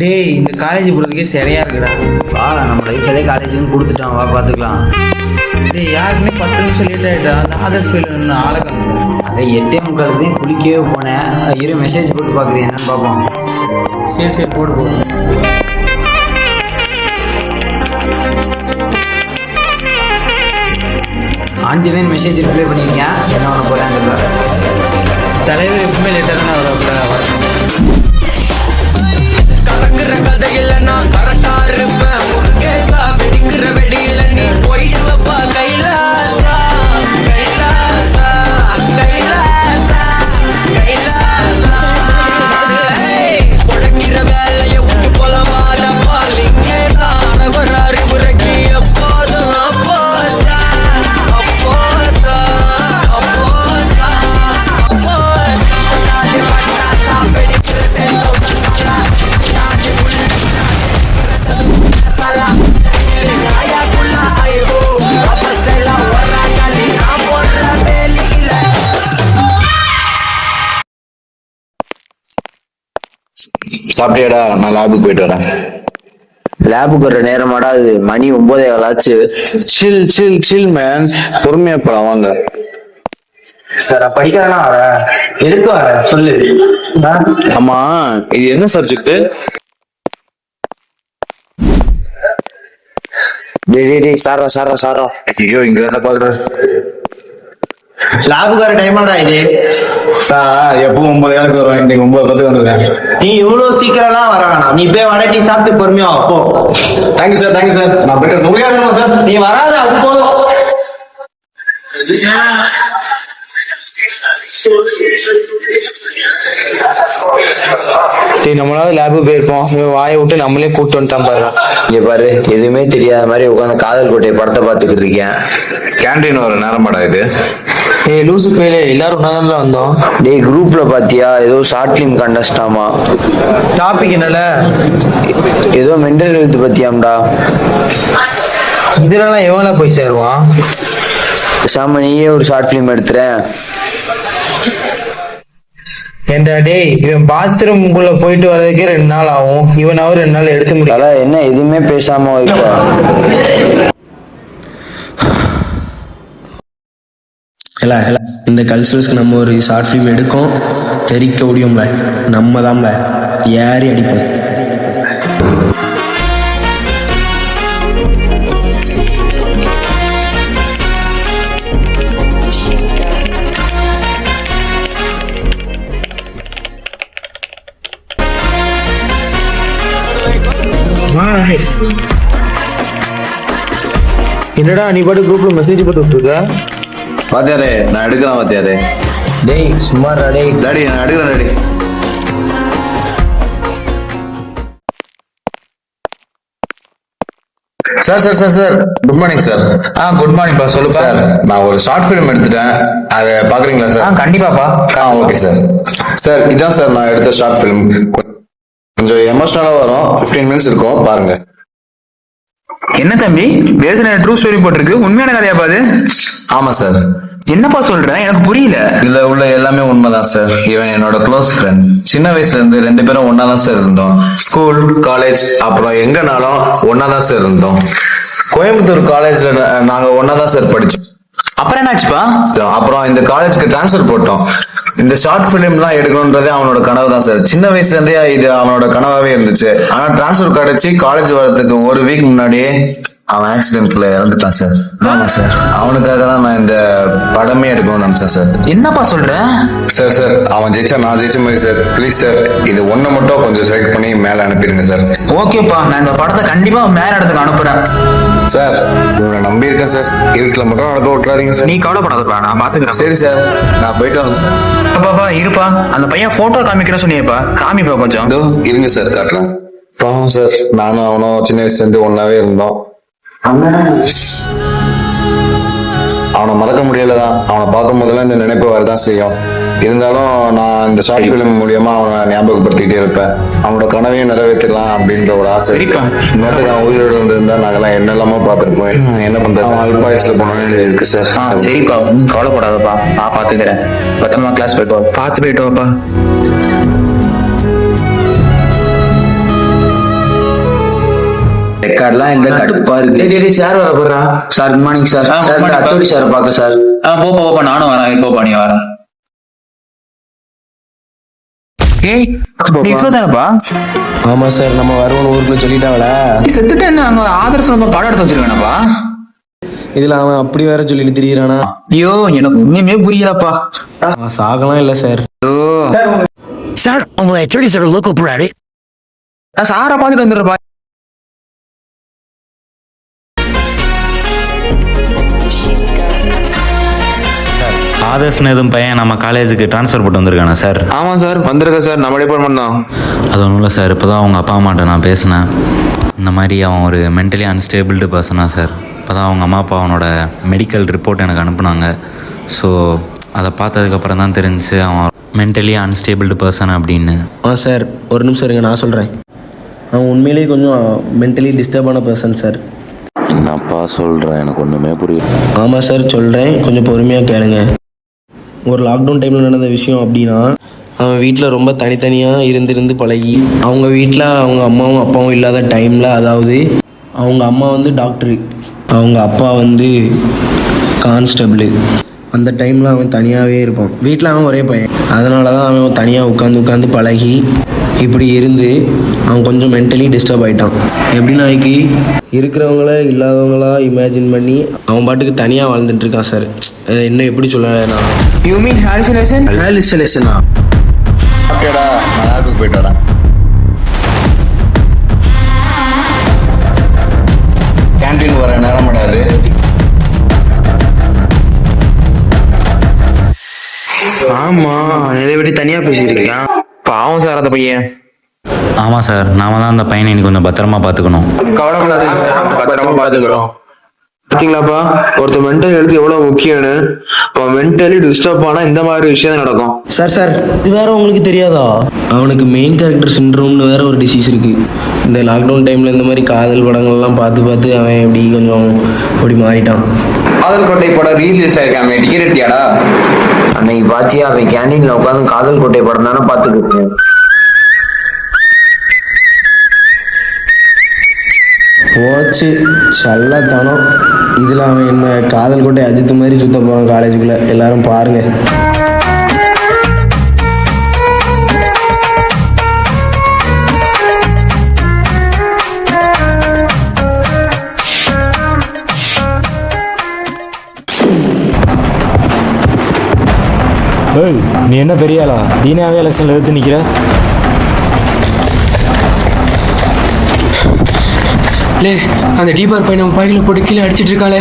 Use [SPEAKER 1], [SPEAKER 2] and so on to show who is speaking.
[SPEAKER 1] டேய் இந்த காலேஜ் போகிறதுக்கே சரியா இருக்குடா.
[SPEAKER 2] வா நம்ம லைஃப் எதே காலேஜுன்னு கொடுத்துட்டான், வா பார்த்துக்கலாம்.
[SPEAKER 1] டேய் யாருக்குமே 10 நிமிஷம் லேட் ஆகிட்டா. அந்த ஆதர்ஸ் ஃபீல் ஆளுக்கு
[SPEAKER 2] அதே 8:45 குளிக்கவே போனேன். இரு மெசேஜ் போட்டு பார்க்குறேன் என்னன்னு பார்ப்போம்.
[SPEAKER 1] சரி சரி போடு போடு.
[SPEAKER 2] ஆண்டிவன் மெசேஜ் ரிப்ளை பண்ணியிருக்கேன், என்ன பண்ண போகிறாங்க.
[SPEAKER 1] தலைவர் எப்பவுமே லேட்டாக தானே வரப்பட
[SPEAKER 3] கலக்குற கதையில நான் கரெக்டா இருப்பேன். முருகேசா வெடிக்கிற வெடியில நீ போயிடுவப்பா. கைலாசா கைலாசா கைலாசா கைலாசா. உழைக்கிற வேலைய விட்டு போல வாடப்பா. லிங்கேசா ஒரு அறிவுரைக்கு எப்போதும் அப்போசா அப்போசா அப்போசா அப்போசா. வெடிக்கிற
[SPEAKER 4] சாப்பிட்டியாடா? நான் லேபுக்கு போயிட்டு வரேன்.
[SPEAKER 2] லேபுக்கு வர நேரமாடா, அது மணி 9:15 ஆச்சு.
[SPEAKER 4] சில் சில் சில் மேன், பொறுமையா போலாம் வாங்க.
[SPEAKER 5] சார் படிக்காதனா வர எதுக்கு வர சொல்லு.
[SPEAKER 4] ஆமா, இது என்ன சப்ஜெக்ட்?
[SPEAKER 2] டேய் சாரா சாரா சாரா.
[SPEAKER 4] ஐயோ, இங்க என்ன பாக்குற?
[SPEAKER 5] லேபுக்கு வர டைம் ஆடா இது.
[SPEAKER 4] சார் எப்பவும் 9:00 வருவேன், இன்னைக்கு 9:10 வந்திருக்கேன்.
[SPEAKER 5] நீ இவ்வளவு சீக்கிரம்லாம் வர வேணாம். நீ போய் வடை டீ சாப்பிட்டு பொறுமையா வா, போ.
[SPEAKER 4] Thank you sir, thank you sir. நான் போயிட்டு முடியாது சார்.
[SPEAKER 5] நீ வராத, அது போதும்.
[SPEAKER 1] நம்மளாவது லேபுக்கு போயிருப்போம். வாயை விட்டு நம்மளே கூப்பிட்டு வந்துட்டான் பாரு.
[SPEAKER 2] இங்க பாரு, எதுவுமே தெரியாத மாதிரி உட்காந்து காதல் கோட்டை படத்தை பார்த்துக்கிட்டு இருக்கேன்.
[SPEAKER 4] கேண்டீன் வர நேரமாடா இது?
[SPEAKER 1] ஏய் லூசு போயில, எல்லாரும் ஒன்னாதான் வந்தோம்.
[SPEAKER 2] டேய் குரூப்ல பாத்தியா, ஏதோ ஷார்ட் பிலிம் கண்டஸ்டாமா.
[SPEAKER 1] டாபிக் என்னல?
[SPEAKER 2] ஏதோ மென்டல் ஹெல்த் பத்தியாம்டா.
[SPEAKER 1] இதெல்லாம் எவனா போய் சேருவான்?
[SPEAKER 2] சாம நீயே ஒரு ஷார்ட் பிலிம் எடுத்துறேன்.
[SPEAKER 1] ஏண்டா டேய், இவன் பாத்ரூம்குள்ள போயிட்டு வர்றதுக்கே 2 நாள் ஆகும். இவனாவது 2 நாள் எடுக்க முடியல.
[SPEAKER 2] என்ன எதுவுமே பேசாம வைப்ப.
[SPEAKER 6] இந்த கல்ச்சரல்ஸ்க்கு நம்ம ஒரு ஷார்ட் ஃபிலிம் எடுக்கோம், தெரிக்க முடியும்ல, நம்ம தான்ல ஏறி அடிப்போம்.
[SPEAKER 1] என்னடா நீ பாட்டு குரூப்ல மெசேஜ் போட்டு இருக்க?
[SPEAKER 4] பாத்தியாரே, நான் எடுக்கிறேன் பாத்தியாரே.
[SPEAKER 1] டேய் சும்மா டேய்.
[SPEAKER 4] டாடி நான் எடுக்கிறேன் daddy. Sir sir sir sir, good morning sir.
[SPEAKER 1] Good morning பா, சொல்லு
[SPEAKER 4] சார், நான் ஒரு ஷார்ட் ஃபிலிம் எடுத்துட்டேன், அதை பாக்குறீங்களா சார்?
[SPEAKER 1] கண்டிப்பாப்பா.
[SPEAKER 4] Okay sir. சார் இதான் சார் நான் எடுத்த ஷார்ட் ஃபிலிம். கொஞ்சம் எமோஷனலா வரும், 15 மினிட்ஸ் இருக்கும், பாருங்க.
[SPEAKER 7] என்ன தம்பி பேசுன ட்ரூ ஸ்டோரி போட்டிருக்கு, உண்மையான கதையா பாது?
[SPEAKER 4] ஆமா சார்.
[SPEAKER 7] என்னப்பா சொல்ற, எனக்கு புரியல.
[SPEAKER 4] இதுல உள்ள எல்லாமே உண்மைதான் சார். இவன் என்னோட க்ளோஸ் ஃப்ரெண்ட். சின்ன வயசுல இருந்து 2 பேரும் ஒன்னா தான் சார் இருந்தோம். ஸ்கூல், காலேஜ், அப்புறம் எங்கனாலும் ஒன்னா தான் சார் இருந்தோம். கோயம்புத்தூர் காலேஜ்ல நாங்க ஒன்னா தான் சார் படிச்சோம்.
[SPEAKER 7] அப்புறம் என்னாச்சுப்பா?
[SPEAKER 4] அப்புறம் இந்த காலேஜ்க்கு டிரான்ஸ்ஃபர் போட்டோம். இந்த ஷார்ட் பிலிம்லாம் எடுக்கணும்ன்றதே அவனோட கனவு தான் சார். சின்ன வயசுல இருந்தே இது அவனோட கனவாவே இருந்துச்சு. ஆனா டிரான்ஸ்ஃபர் கிடைச்சி காலேஜ் வரதுக்கு 1 வீக் முன்னாடியே அவன் ஆக்சிடென்ட்ல இறந்துட்டான் சார். ஆமா சார், அவனுக்காக தான் நான் இந்த படமே எடுக்கணும்னு நினைச்சேன் சார்.
[SPEAKER 7] என்னப்பா சொல்ற?
[SPEAKER 4] சார் சார், அவன் ஜெயிச்சா நான் ஜெயிச்ச மாதிரி சார். ப்ளீஸ் சார், இது ஒண்ணு மட்டும் கொஞ்சம் செலக்ட் பண்ணி மேல அனுப்பிடுங்க சார்.
[SPEAKER 7] ஓகேப்பா, நான் இந்த படத்தை கண்டிப்பா மேல இடத்துக்கு அனுப்புறேன்
[SPEAKER 4] சார். உங்களை நம்பி இருக்கேன் சார், இருட்டில் மட்டும் நடக்க விட்டுறாதீங்க சார்.
[SPEAKER 7] நீ கவலைப்படாதப்பா, நான் பாத்துக்கிறேன்.
[SPEAKER 4] சரி சார், நான் போயிட்டு வரேன் சார்.
[SPEAKER 7] பாப்பா இருப்பா, அந்த பையன் போட்டோ காமிக்கிற சொன்னியப்பா, காமிப்பா கொஞ்சம்.
[SPEAKER 4] இதோ இருங்க சார், காட்டுறேன். பாவம் சார், நானும் அவனும் சின்ன வயசுல இருந்து ஒன்னாவே இருந்தோம். அவனை மறக்க முடியலதான். அவனை பார்க்கும் போதெல்லாம் இந்த நினைப்பு வரதான் செய்யும். இருந்தாலும் நான் இந்த ஷார்ட் பிலிம் மூலியமா அவனை ஞாபகப்படுத்திட்டே இருப்பேன். அவனோட கனவையும் நிறைவேற்றலாம் அப்படின்ற ஒரு ஆசை. இன்னொருத்துக்கு அவன் உயிரோடு இருந்திருந்தா நாங்கெல்லாம் என்னெல்லாமோ பார்த்துருப்போம். என்ன பண்றது, அவன் அல்பாயசுல போனோன்னு இருக்கு சார்.
[SPEAKER 7] சரிப்பா, கவலைப்படாதப்பா, நான் பாத்துக்கிறேன். பத்திரமா கிளாஸ் போயிட்டு வா. பார்த்து போயிட்டு வாப்பா.
[SPEAKER 2] ரெக்கார்ட்லாம் இந்த கடுப்பா இருக்கு.
[SPEAKER 5] சார் வர போறா.
[SPEAKER 2] Sir good morning sir. Sir இந்த அச்சோடி சார் பார்க்க சார்.
[SPEAKER 7] போப்பா நானும் வரேன். போப்பா நீ வரேன். ஏய் நீ தானப்பா?
[SPEAKER 6] ஆமாம் சார், நம்ம வருவோம்னு ஊருக்குள்ள சொல்லிட்டாவல.
[SPEAKER 7] செத்துட்டு என்ன அங்க ஆதர்சம் படம் எடுத்து வச்சிருக்கானப்பா?
[SPEAKER 6] இதில் அவன் அப்படி வேற சொல்லிட்டு திரியிறானா?
[SPEAKER 7] ஐயோ எனக்கு ஒண்ணுமே புரியலப்பா.
[SPEAKER 6] சாகலாம் இல்லை சார்.
[SPEAKER 8] சார் உங்களை ஹெச்ஓடி சார் உள்ள கூப்பிடுறாரு.
[SPEAKER 7] நான் சாரை பார்த்துட்டு வந்துடுறப்பா.
[SPEAKER 9] ஆதர்ஸ்னு எதுவும் பையன் நம்ம காலேஜுக்கு ட்ரான்ஸ்ஃபர் போட்டு வந்திருக்கானே சார்?
[SPEAKER 4] ஆமாம் சார், வந்திருக்கேன் சார். நம்ம டிபார்ட்மெண்ட் தான்.
[SPEAKER 9] அது ஒன்றும் இல்லை சார், இப்போ தான் அவங்க அப்பா அம்மாட்ட நான் பேசினேன். இந்த மாதிரி அவன் ஒரு மென்டலி அன்ஸ்டேபிள்டு பர்சனாக சார். இப்போ தான் அவங்க அம்மா அப்பா அவனோட மெடிக்கல் ரிப்போர்ட் எனக்கு அனுப்புனாங்க. ஸோ அதை பார்த்ததுக்கப்புறம் தான் தெரிஞ்சு அவன் மென்டலி அன்ஸ்டேபிள்டு பர்சன் அப்படின்னு.
[SPEAKER 6] சார் ஒரு நிமிஷம் இருங்க, நான் சொல்கிறேன். அவன் உண்மையிலேயே கொஞ்சம் மென்டலி டிஸ்டர்பான பர்சன் சார்.
[SPEAKER 9] என்னப்பா சொல்கிறேன், எனக்கு ஒன்றுமே புரியல.
[SPEAKER 6] ஆமாம் சார் சொல்கிறேன், கொஞ்சம் பொறுமையாக கேளுங்க. ஒரு லாக்டவுன் டைமில் நடந்த விஷயம் அப்படின்னா, அவன் வீட்டில் ரொம்ப தனித்தனியாக இருந்து பழகி, அவங்க வீட்டில் அவங்க அம்மாவும் அப்பாவும் இல்லாத டைமில், அதாவது அவங்க அம்மா வந்து டாக்டரு, அவங்க அப்பா வந்து கான்ஸ்டபிள், அந்த டைமில் அவன் தனியாகவே இருப்பான். வீட்டில் அவன் ஒரே பையன். அதனால தான் அவன் தனியாக உட்காந்து பழகி இப்படி இருந்து அவன் கொஞ்சம் மென்டலி டிஸ்டர்ப் ஆகிட்டான். எப்படின்னா இருக்கிறவங்கள இல்லாதவங்களா இமேஜின் பண்ணி அவன் பாட்டுக்கு தனியாக வாழ்ந்துட்டு இருக்கான் சார். என்ன எப்படி சொல்ல, நான்
[SPEAKER 7] யூ மீன் ஹாலுசினேஷன்?
[SPEAKER 6] ஹாலுசினேஷனா?
[SPEAKER 4] ஓகேடா, நான் லேபுக்கு போயிட்டு வரேன். கேன்டீன் வர நேரம் கிடையாது.
[SPEAKER 5] ஆமாம், இதை விட தனியாக பேசியிருக்கேன்.
[SPEAKER 7] பாவம் சார் அந்த பையன்.
[SPEAKER 9] ஆமாம் சார், நாம தான் அந்த பையனை இன்னைக்கு கொஞ்சம் பத்திரமா பார்த்துக்கணும்.
[SPEAKER 4] கவலைப்படாத, பத்திரமா பார்த்துக்கிறோம்.
[SPEAKER 5] பார்த்தீங்களாப்பா, ஒருத்தர் மென்டல் ஹெல்த் எவ்வளோ முக்கியம்னு. அவன் மென்டலி டிஸ்டர்ப் ஆனால் இந்த மாதிரி விஷயம் நடக்கும்.
[SPEAKER 6] சார் இது வேற உங்களுக்கு தெரியாதா? அவனுக்கு மெயின் கேரக்டர் சிண்ட்ரோம்னு வேற ஒரு டிசீஸ் இருக்குது. இந்த லாக்டவுன் டைமில் இந்த மாதிரி காதல் படங்கள்லாம் பார்த்து அவன் எப்படி கொஞ்சம் அப்படி மாறிட்டான்.
[SPEAKER 2] காதல் கோட்டை படம் ரீலீஸ் ஆயிருக்காமே, டிக்கெட் எடுத்தியாடா? அன்னைக்கு பாத்தியா, அவன் கேண்டீன்ல உட்காந்து காதல் கோட்டை படம் தானே பார்த்துட்டு.
[SPEAKER 6] போச்சு சல்லத்தனம். இதில் அவன் என்ன காதல் கோட்டை அஜித் மாதிரி சுத்த போகிறான் காலேஜுக்குள்ளே. எல்லாரும் பாருங்க.
[SPEAKER 9] ஏய் நீ என்ன பெரிய ஆளா? தீனாவே எலெக்ஷனில் எடுத்து நிற்கிற?
[SPEAKER 8] லே அந்த டீபார் பையன் நம்ம பைக்கில் போட்டு கீழே அடிச்சிட்டு இருக்காளே.